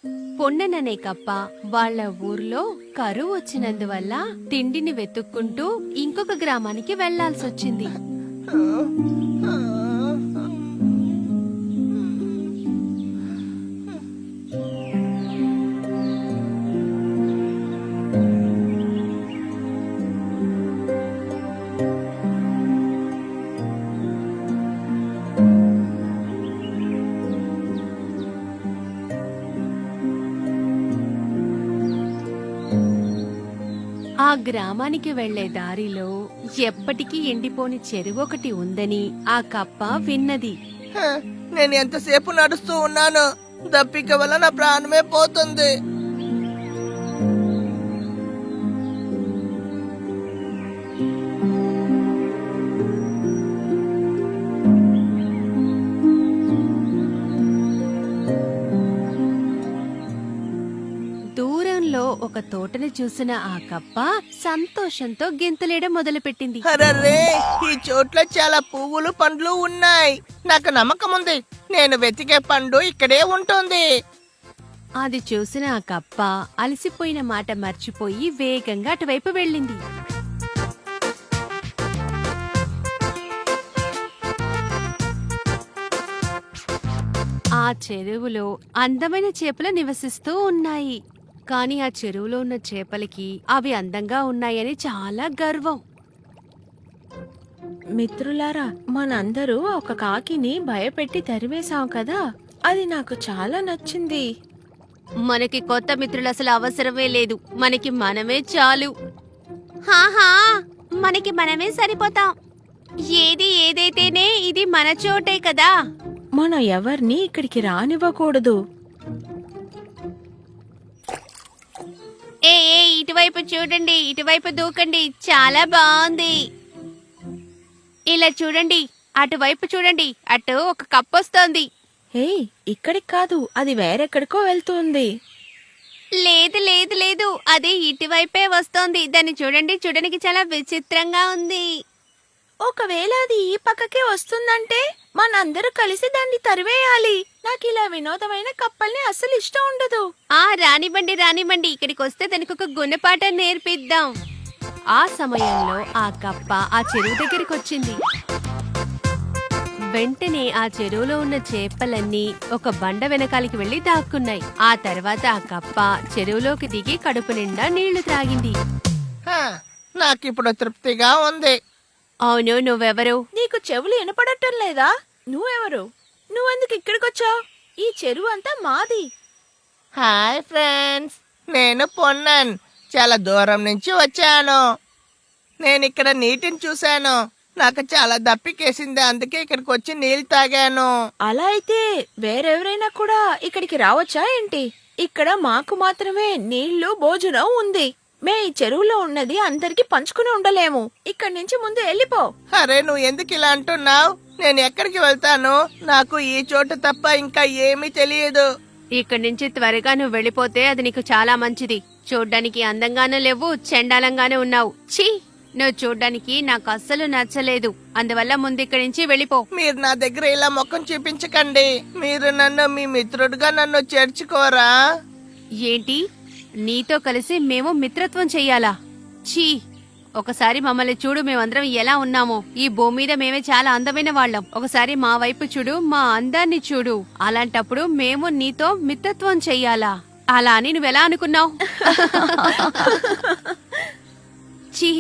పొన్నననే కప్ప వాళ్ళ ఊర్లో కరువు వచ్చినందువల్ల తిండిని వెతుక్కుంటూ ఇంకొక గ్రామానికి వెళ్లాల్సొచ్చింది. ఆ గ్రామానికి వెళ్లే దారిలో ఎప్పటికీ ఎండిపోని చెరువు ఒకటి ఉందని ఆ కప్ప విన్నది. నేను ఎంతసేపు నడుస్తూ ఉన్నాను, దప్పిక వల్ల నా ప్రాణమే పోతుంది. దూరంలో ఒక తోటని చూసిన ఆ కప్ప సంతోషంతో గెంతులేయడం మొదలుపెట్టింది. అరరే, ఈ చోట్ల చాలా పువ్వులు పండ్లు ఉన్నాయి. నాకు నమ్మకం ఉంది, నేను వెతికే పండు ఇక్కడే ఉంటుంది. అది చూసిన ఆ కప్ప అలసిపోయిన మాట మర్చిపోయి వేగంగా అటువైపు వెళ్ళింది. ఆ చెరువులో అందమైన చేపలు నివసిస్తూ ఉన్నాయి. కాని ఆ చెరువులో ఉన్న చేపలకి అవి అందంగా ఉన్నాయని చాలా గర్వం. మిత్రులారా, మనందరూ ఒక కాకిని భయపెట్టి తరిమేశాం కదా, అది నాకు చాలా నచ్చింది. మనకి కొత్త మిత్రులు అసలు అవసరమే లేదు, మనకి మనమే చాలు. హాహా, మనకి మనమే సరిపోతాం. ఏది ఏదైతేనే ఇది మన చోటే కదా. మనం ఎవరిని ఇక్కడికి రానివ్వకూడదు. ఏ ఇటువైపు చూడండి, ఇటువైపు దూకండి, చాలా బాగుంది. ఇలా చూడండి, అటువైపు చూడండి, అటు ఒక కప్ప వస్తోంది. ఏయ్, ఇక్కడికి కాదు, అది వేరెక్కడికో వెళ్తుంది. లేదు లేదు లేదు, అది ఇటువైపే వస్తోంది. దాన్ని చూడండి, చూడడానికి చాలా విచిత్రంగా ఉంది. ఒకవేళ అది ఈ పక్కకే వస్తుందంటే మనందరూ కలిసి దాన్ని తరివేయాలి. నాకు ఇలా వినోదమైన కప్పల్ని అస్సలు ఇష్టం ఉండదు. రానివ్వండి రానివ్వండి, ఇక్కడికి వస్తే దానికి ఒక గుణపాఠం నేర్పిద్దాం. ఆ సమయంలో ఆ కప్ప ఆ చెరువు దగ్గరికి వచ్చింది. వెంటనే ఆ చెరువులో ఉన్న చేపలన్నీ ఒక బండ వెనకాలకి వెళ్లి దాక్కున్నాయి. ఆ తర్వాత ఆ కప్ప చెరువులోకి దిగి కడుపు నిండా నీళ్లు త్రాగింది. నాకిప్పుడు తృప్తిగా ఉంది. అవును, నువ్వెవరు? నీకు చెవులు వినపడటం లేదా? నువ్వెవరు? నువ్వెందుకు ఇక్కడికొచ్చావు? ఈ చెరువు అంతా మాది. హాయ్ ఫ్రెండ్స్, నేను పొన్నన్. చాలా దూరం నుంచి వచ్చాను. నేను ఇక్కడ నీటిని చూశాను, నాకు చాలా దప్పికేసింది, అందుకే ఇక్కడికి వచ్చి నీళ్ళు తాగాను. అలా అయితే వేరెవరైనా కూడా ఇక్కడికి రావచ్చా ఏంటి? ఇక్కడ మాకు మాత్రమే నీళ్లు భోజనం ఉంది. మే ఈ చెరువులో ఉన్నది అందరికి పంచుకుని ఉండలేము. ఇక్కడి నుంచి ముందు వెళ్ళిపో. అరే, నువ్వు ఎందుకు ఇలా అంటున్నావు? నేను ఎక్కడికి వెళ్తాను? నాకు ఈ చోటు తప్ప ఇంకా ఏమీ తెలియదు. ఇక్కడి నుంచి త్వరగా నువ్వు వెళ్ళిపోతే అది నీకు చాలా మంచిది. చూడ్డానికి అందంగానూ లేవు, చండాలంగానే ఉన్నావు. ఛీ, నువ్వు చూడ్డానికి నాకు అస్సలు నచ్చలేదు. అందువల్ల ముందు ఇక్కడి నుంచి వెళ్ళిపో. మీరు నా దగ్గర ఇలా ముఖం చూపించకండి. మీరు నన్ను మీ మిత్రుడిగా నన్ను చేర్చుకోరా? ఏంటి, నీతో కలిసి మేము మిత్రత్వం చెయ్యాలా? ఛీ, ఒకసారి మమ్మల్ని చూడు, మేమందరం ఎలా ఉన్నామో. ఈ భూమి మీద మేమే చాలా అందమైన వాళ్ళం. ఒకసారి మా వైపు చూడు, మా అందాన్ని చూడు. అలాంటప్పుడు మేము నీతో మిత్రత్వం చెయ్యాలా? అలా అని నువ్వెలా అనుకున్నావు? చీ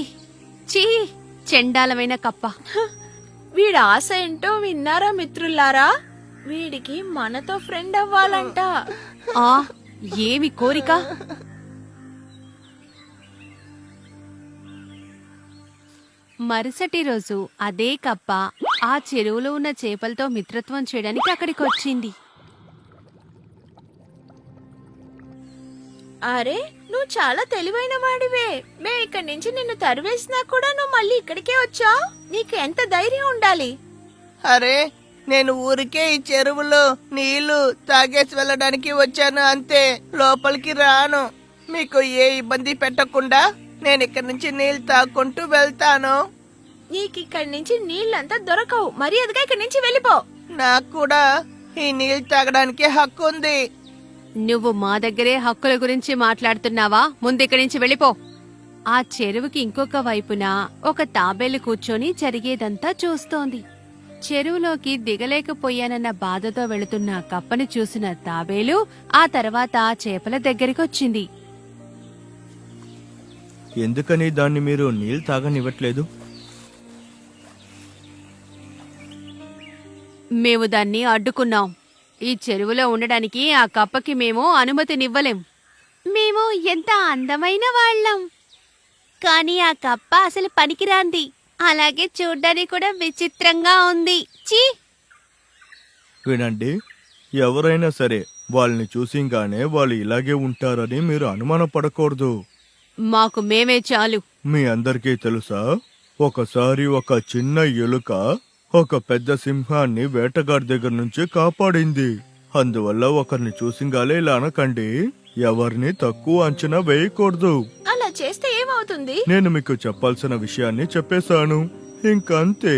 చీ, చండాలమైన కప్ప. వీడి ఆశ ఏంటో విన్నారా మిత్రులారా? వీడికి మనతో ఫ్రెండ్ అవ్వాలంట. ఏమి కోరిక? మరుసటి రోజు అదే కప్ప ఆ చెరువులో ఉన్న చేపలతో మిత్రత్వం చేయడానికి అక్కడికి వచ్చింది. అరే, నువ్వు చాలా తెలివైన వాడివే. మే ఇక్కడి నుంచి నిన్ను తరివేసినా కూడా నువ్వు మళ్ళీ ఇక్కడికే వచ్చావు. నీకు ఎంత ధైర్యం ఉండాలి? అరే, నేను ఊరికే ఈ చెరువులో నీళ్లు తాగేసి వెళ్ళడానికి వచ్చాను అంతే, లోపలికి రాను. మీకు ఏ ఇబ్బంది పెట్టకుండా నేను ఇక్కడి నుంచి నీళ్లు తాగుకుంటూ వెళ్తాను. నీకు ఇక్కడి నుంచి నీళ్ళంతా దొరకవు. మర్యాదగా ఇక్కడి నుంచి వెళ్ళిపో. నాకు కూడా ఈ నీళ్లు తాగడానికి హక్కు ఉంది. నువ్వు మా దగ్గరే హక్కుల గురించి మాట్లాడుతున్నావా? ముందిక్కడి నుంచి వెళ్ళిపో. ఆ చెరువుకి ఇంకొక వైపున ఒక తాబేలు కూర్చొని జరిగేదంతా చూస్తోంది. చెరువులోకి దిగలేకపోయానన్న బాధతో వెళుతున్న కప్పని చూసిన తాబేలు ఆ తర్వాత చేపల దగ్గరికొచ్చింది. ఎందుకని దాన్ని మీరు నీళ్ళు తాగనివ్వట్లేదు? మేము దాన్ని అడ్డుకున్నాం. ఈ చెరువులో ఉండడానికి ఆ కప్పకి మేము అనుమతినివ్వలేం. మేము ఎంత అందమైన వాళ్ళం, కానీ ఆ కప్ప అసలు పనికిరాంది. అలాగే చూడ్డానికి కూడా విచిత్రంగా ఉంది. చీ! వినండి, ఎవరైనా సరే వాళ్ళని చూసింగానే వాళ్ళు ఇలాగే ఉంటారని మీరు అనుమానపడకూడదు. మాకు మేమే చాలు. మీ అందరికీ తెలుసా, ఒకసారి ఒక చిన్న ఎలుక ఒక పెద్ద సింహాన్ని వేటగాడి దగ్గర నుంచి కాపాడింది. అందువల్ల ఒకరిని చూసింగాలే ఇలా అనకండి. ఎవరిని తక్కువ అంచనా వేయకూడదు. అలా చేస్తే ఏమవుతుంది? నేను మీకు చెప్పాల్సిన విషయాన్ని చెప్పేశాను. ఇంకంతే.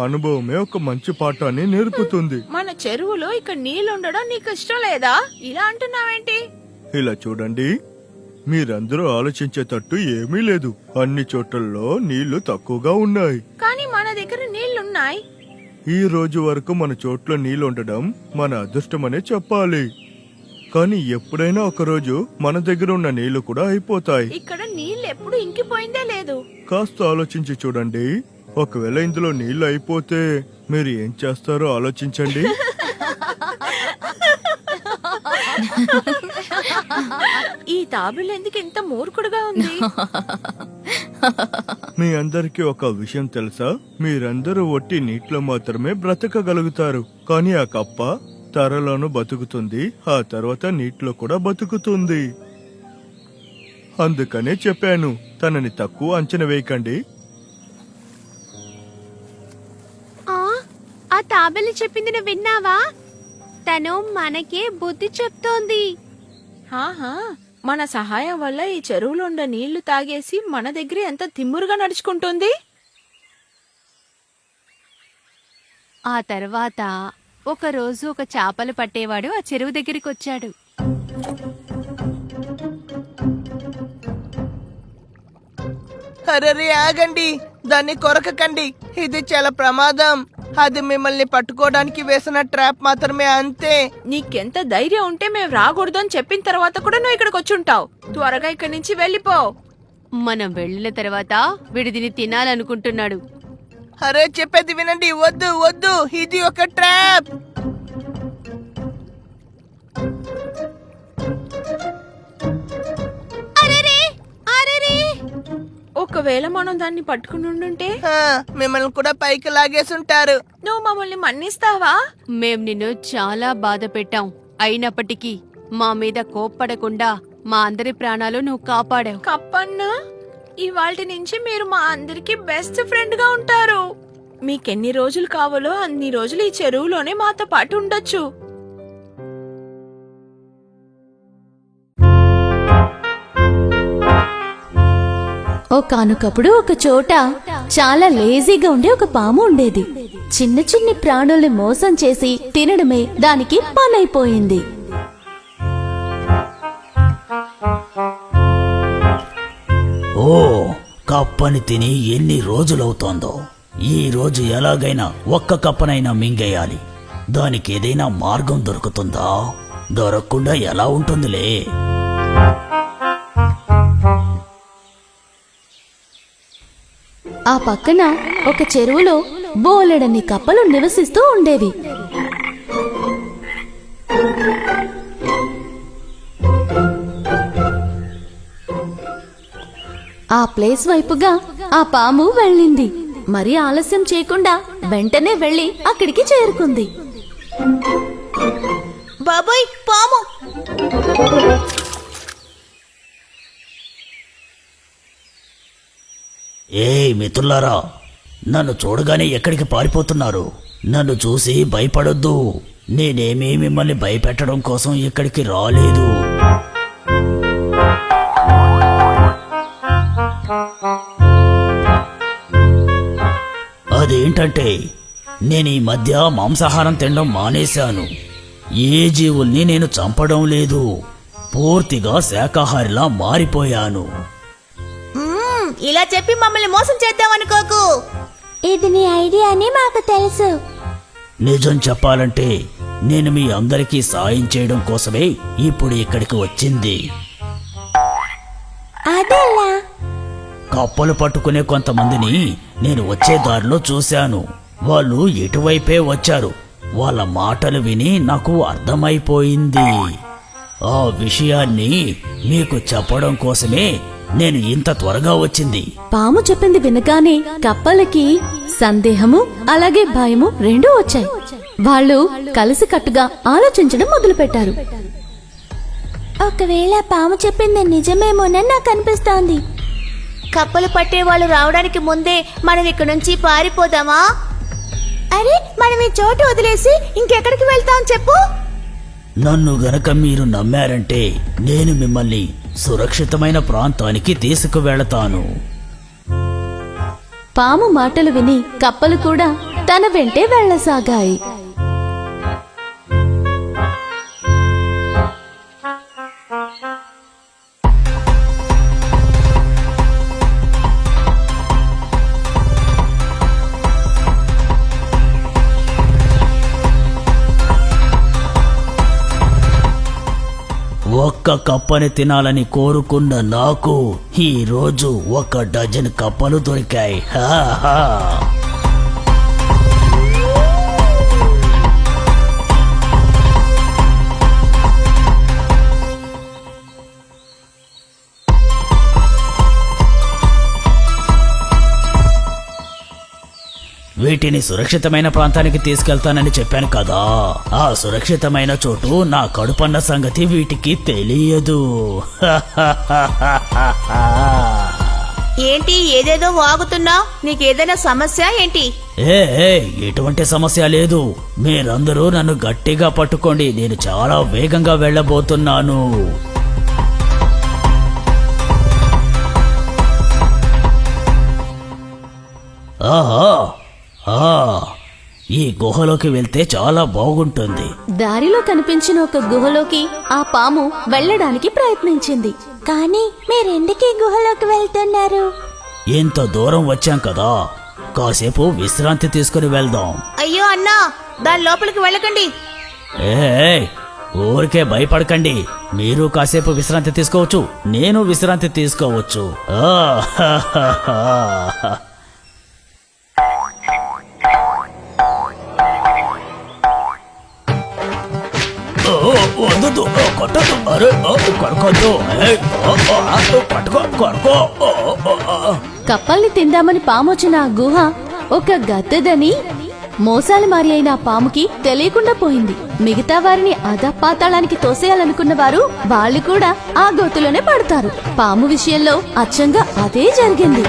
అనుభవమే ఒక మంచి పాఠాన్ని నేర్పుతుంది. మన చెరువులో ఇక్కడ నీళ్ళుండడం నీకు ఇష్టం లేదా? ఇలా అంటున్నావేంటి? ఇలా చూడండి, మీరందరూ ఆలోచించేటట్టు ఏమీ లేదు. అన్ని చోట్లలో నీళ్లు తక్కువగా ఉన్నాయి. కానీ మన దగ్గర నీళ్లున్నాయి. ఈ రోజు వరకు మన చోట్ల నీళ్లు ఉండడం మన అదృష్టమనే చెప్పాలి. కానీ ఎప్పుడైనా ఒక రోజు మన దగ్గర ఉన్న నీళ్లు కూడా అయిపోతాయి. ఇక్కడ నీళ్ళు ఎప్పుడు ఇంకిపోయిందే లేదు. కాస్త ఆలోచించి చూడండి. ఒకవేళ ఇందులో నీళ్లు అయిపోతే మీరు ఏం చేస్తారో ఆలోచించండి. ఈ తాబేలు ఎందుకు ఇంత మూర్ఖుడుగా ఉంది? మీ అందరికీ ఒక విషయం తెలుసా? మీరందరూ ఒట్టి నీటిలో మాత్రమే బ్రతకగలుగుతారు. కానీ ఆ కప్ప తరలోను బతుకుతుంది, ఆ తర్వాత నీటిలో కూడా బతుకుతుంది. అందుకనే చెప్పాను, తనని తక్కువ అంచనా వేయకండి. ఆ తాబేలు చెప్పింది నువ్వు విన్నావా? తను మనకే బుద్ధి చెప్తోంది. ఆహా, మన సహాయం వల్ల ఈ చెరువులో ఉన్న నీళ్లు తాగేసి మన దగ్గర ఎంత తిమ్మురుగా నడుచుకుంటుంది. ఆ తర్వాత ఒకరోజు ఒక చేపలు పట్టేవాడు ఆ చెరువు దగ్గరికి వచ్చాడు. అరే ఆగండి, దాన్ని కొరకకండి. ఇది చాలా ప్రమాదం. అది మిమ్మల్ని పట్టుకోవడానికి వేసిన ట్రాప్ మాత్రమే, అంతే. నీకెంత ధైర్యం ఉంటే మేము రాకూడదు అని చెప్పిన తర్వాత కూడా నువ్వు ఇక్కడికి వచ్చుంటావు. త్వరగా ఇక్కడి నుంచి వెళ్ళిపో. మనం వెళ్ళిన తర్వాత విడిదిని తినాలనుకుంటున్నాడు. అరే చెప్పేది వినండి. వద్దు వద్దు, ఇది ఒక ట్రాప్. ఒకవేళ మనం దాన్ని పట్టుకుని ఉండుంటే మిమ్మల్ని కూడా పైకి లాగేసుంటారు. నువ్వు మమ్మల్ని మన్నిస్తావా? మేం నిన్ను చాలా బాధ పెట్టాం. అయినప్పటికీ మా మీద కోప్పడకుండా మా అందరి ప్రాణాలు నువ్వు కాపాడావు. కప్పన్నా, ఇవాల్టి నుంచి మీరు మా అందరికి బెస్ట్ ఫ్రెండ్ గా ఉంటారు. మీకెన్ని రోజులు కావాలో అన్ని రోజులు ఈ చెరువులోనే మాతో పాటు ఉండొచ్చు. ఒకానొకప్పుడు ఒక చోట చాలా లేజీగా ఉండే ఒక పాము ఉండేది. చిన్న చిన్ని ప్రాణుల్ని మోసం చేసి తినడమే దానికి పనైపోయింది. ఓ, కప్పని తిని ఎన్ని రోజులవుతోందో. ఈ రోజు ఎలాగైనా ఒక్క కప్పనైనా మింగేయాలి. దానికి ఏదైనా మార్గం దొరుకుతుందా? దొరకకుండా ఎలా ఉంటుందిలే. ఆ పక్కన ఒక చెరువులో బోలెడన్ని కప్పలు నివసిస్తూ ఉండేవి. ఆ ప్లేస్ వైపుగా ఆ పాము వెళ్ళింది. మరి ఆలస్యం చేయకుండా వెంటనే వెళ్లి అక్కడికి చేరుకుంది. బాబాయ్, పాము! ఏయ్ మిత్రులారా, నన్ను చూడగానే ఎక్కడికి పారిపోతున్నారు? నన్ను చూసి భయపడొద్దు. నేనేమీ మిమ్మల్ని భయపెట్టడం కోసం ఇక్కడికి రాలేదు. అదేంటంటే నేను ఈ మధ్య మాంసాహారం తినడం మానేశాను. ఏ జీవుల్ని నేను చంపడం లేదు. పూర్తిగా శాకాహారిలా మారిపోయాను. ఇలా చెప్పి మమ్మల్ని మోసం చేద్దామనుకోకు. ఇది నీ ఐడియా అని మాకు తెలుసు. నిజం చెప్పాలంటే నేను మీ అందరికీ సాయం చేయడం కోసమే ఇప్పుడు ఇక్కడికి వచ్చింది. అదెలా? కప్పలు పట్టుకునే కొంతమందిని నేను వచ్చే దారిలో చూశాను. వాళ్ళు ఎటువైపే వచ్చారు. వాళ్ళ మాటలు విని నాకు అర్థమైపోయింది. ఆ విషయాన్ని మీకు చెప్పడం కోసమే నేను ఇంత త్వరగా వచ్చింది. పాము చెప్పింది వినగానే కప్పలకి సందేహము అలాగే భయము రెండూ వచ్చాయి. వాళ్ళు కలిసికట్టుగా ఆలోచించడం మొదలుపెట్టారు. ఒకవేళ పాము చెప్పింది నిజమేమోనని నాకు అనిపిస్తోంది. కప్పలు పట్టే వాళ్ళు రావడానికి ముందే మనం ఇక్కడ నుంచి పారిపోదామా? అరే, మనం ఈ చోటు వదిలేసి ఇంకెక్కడికి వెళ్తాం చెప్పు. నన్ను గనక మీరు నమ్మారంటే నేను మిమ్మల్ని సురక్షితమైన ప్రాంతానికి తీసుకువెళతాను. పాము మాటలు విని కప్పలు కూడా తన వెంటే వెళ్ళసాగాయి. ఒక్క కప్పని తినాలని కోరుకున్న నాకు ఈ రోజు 1 డజన్ కప్పలు దొరికాయి. హాహా. వీటిని సురక్షితమైన ప్రాంతానికి తీసుకెళ్తానని చెప్పాను కదా. ఆ సురక్షితమైన చోటు నా కడుపన్న సంగతి వీటికి తెలియదు. ఏంటి ఏదేదో వాగుతున్నావు? నీకేదైనా సమస్య ఏంటి? ఎటువంటి సమస్య లేదు. మీరందరూ నన్ను గట్టిగా పట్టుకోండి. నేను చాలా వేగంగా వెళ్ళబోతున్నాను. ఆహా, ఈ గుహలోకి వెళ్తే చాలా బాగుంటుంది. దారిలో కనిపించిన ఒక గుహలోకి ఆ పాము వెళ్ళడానికి ప్రయత్నించింది. కానీ మీరెందుకు ఈ గుహలోకి వెళ్తున్నారు? ఇంత దూరం వచ్చాం కదా, కాసేపు విశ్రాంతి తీసుకుని వెళ్దాం. అయ్యో అన్నా, దాని లోపలికి వెళ్ళకండి. ఊరికే భయపడకండి. మీరు కాసేపు విశ్రాంతి తీసుకోవచ్చు, నేను విశ్రాంతి తీసుకోవచ్చు. వద్దు, కొట్టద్దు. అరే కొరకొద్దు. పట్టుకో, కొరకో. కప్పల్ని తిందామని పామొచ్చిన ఆ గుహ ఒక గద్దెదని మోసాలు మారి అయిన ఆ పాముకి తెలియకుండా పోయింది. మిగతా వారిని అధపాతాళానికి తోసేయాలనుకున్న వారు వాళ్ళు కూడా ఆ గోతులోనే పడతారు. పాము విషయంలో అచ్చంగా అదే జరిగింది.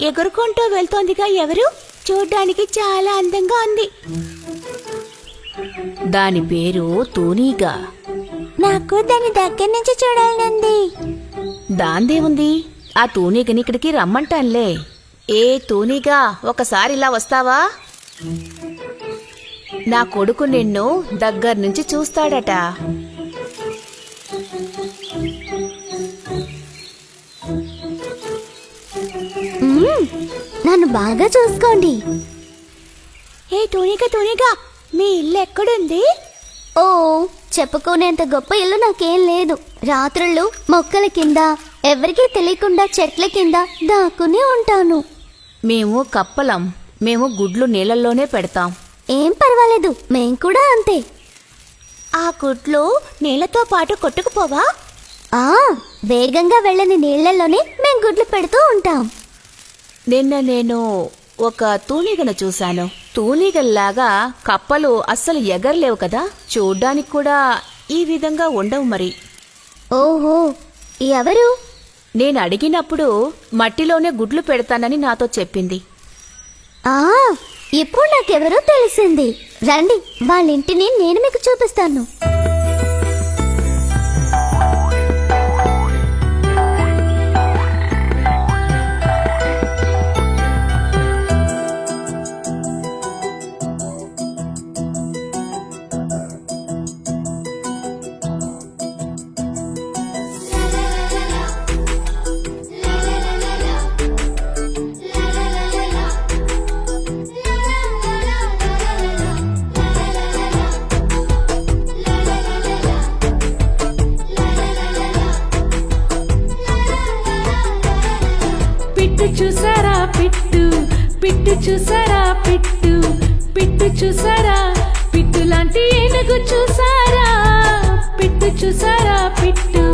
ఎగురుకుంటూ వెళ్తోందిగా ఎవరు? చూడ్డానికి చాలా అందంగా ఉంది. దాని పేరు తూనీగా. నాకు దాని దగ్గర నుంచి చూడాలనుంది. దాందే ఉంది. ఆ తూనీగని ఇక్కడికి రమ్మంటానులే. ఏ తూనీగా, ఒకసారి ఇలా వస్తావా? నా కొడుకు నిన్ను దగ్గర నుంచి చూస్తాడట. నన్ను బాగా చూసుకోండి. ఏ తూనీగా, మీ ఇల్లు ఎక్కడుంది? ఓ, చెప్పుకునేంత గొప్ప ఇల్లు నాకేం లేదు. రాత్రుళ్ళు మొక్కల కింద, ఎవరికీ తెలియకుండా చెట్ల కింద దాక్కుని ఉంటాను. మేము కప్పలం. మేము గుడ్లు నీళ్ళల్లోనే పెడతాం. ఏం పర్వాలేదు, మేం కూడా అంతే. ఆ గుడ్లు నీళ్లతో పాటు కొట్టుకుపోవా? వేగంగా వెళ్ళని నీళ్లలోనే మేం గుడ్లు పెడుతూ ఉంటాం. నిన్న నేను ఒక తూనీగను చూశాను. తూనీగల్లాగా కప్పలు అస్సలు ఎగరలేవు కదా. చూడ్డానికి కూడా ఈ విధంగా ఉండవు మరి. ఓహో, ఎవరు? నేను అడిగినప్పుడు మట్టిలోనే గుడ్లు పెడతానని నాతో చెప్పింది. ఇప్పుడు నాకెవరో తెలిసింది. రండి, వాళ్ళ ఇంటిని నేను మీకు చూపిస్తాను. పిట్టు చూసారా పిట్టు, పిట్టు చూసారా పిట్టు, పిట్టు చూసారా, పిట్టు లాంటి ఏనుగు చూసారా, పిట్టు చూసారా పిట్టు,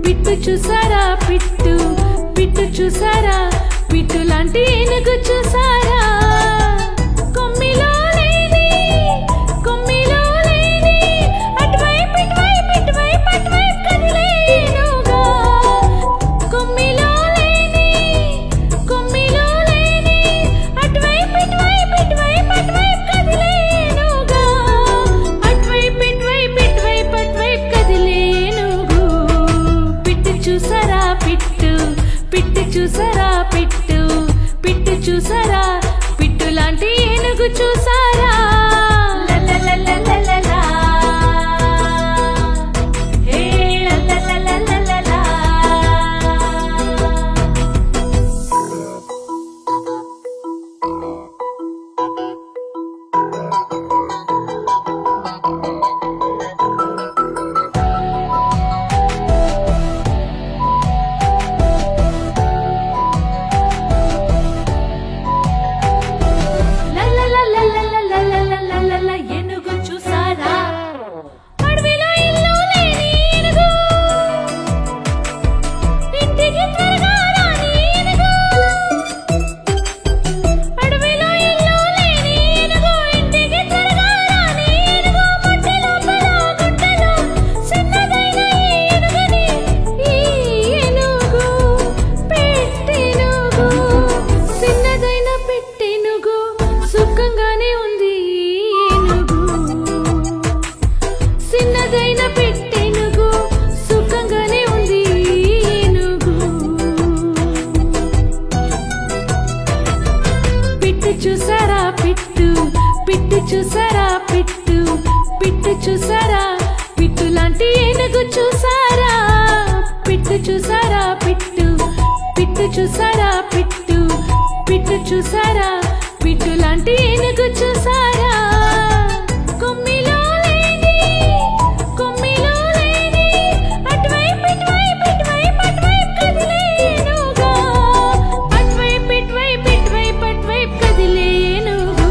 పిట్టు చూసారా పిట్టు, పిట్టు చూసారా, పిట్టు లాంటి ఏనుగు చూసారా. కొమ్మిలో లేని, కొమ్మిలో లేని, అటువైపు ఇటువైపు ఇటువైపు అటువైపు కదిలే ఏనుగా. కొమ్మిలో లేని, కొమ్మిలో లేని, అటువైపు ఇటువైపు ఇటువైపు అటువైపు కదిలే ఏనుగా. అటువైపు ఇటువైపు ఇటువైపు అటువైపు కదిలే ఏనుగు. పిట్టు చూసారా పిట్టు, పిట్టు చూసారా పిట్టు, పిట్టు చూసారా, పిట్టు లాంటి ఏనుగు చూసారా. లలలలలలలా. హే లలలలలలలా. లలలలలలలలలలల ఏనుగు చూసారా. అడవిలో ఇల్లు లేని ఏనుగు, ఇంటికి త్వరగా రాని ఏనుగు. అడవిలో ఇల్లు లేని ఏనుగు, ఇంటికి త్వరగా రాని ఏనుగు. మట్టి లోపల గుంటలో చిన్నదైన ఏనుగుని, ఈ ఏనుగు పెట్టెనుగు. చిన్నదైన పెట్టెనుగు, సుఖంగానే ఉంది ఏనుగు. చిన్నదైన పెట్టెనుగు, సుఖంగానే ఉంది ఏనుగు. పిట్టు చూసారా పిట్టు, పిట్టు చూసారా పిట్టు, పిట్టు చూసారా, పిట్టు లాంటి ఏనుగు చూసారా. పిట్టు చూసారా పిట్టు, పిట్టు చూసారా పిట్టు, పిట్టు చూసారా, పిట్టు లాంటి ఏనుగు చూసారా. కొమ్మిలో లేని, కొమ్మిలో లేని, అటువైపు ఇటువైపు ఇటువైపు అటువైపు కదిలే ఏనుగా. అటువైపు ఇటువైపు ఇటువైపు అటువైపు కదిలే ఏనుగు.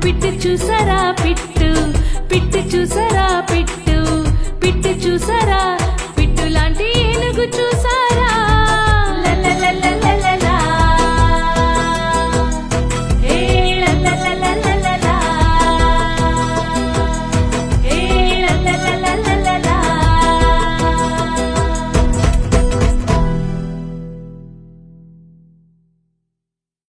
పిట్టు చూసారా పిట్టు,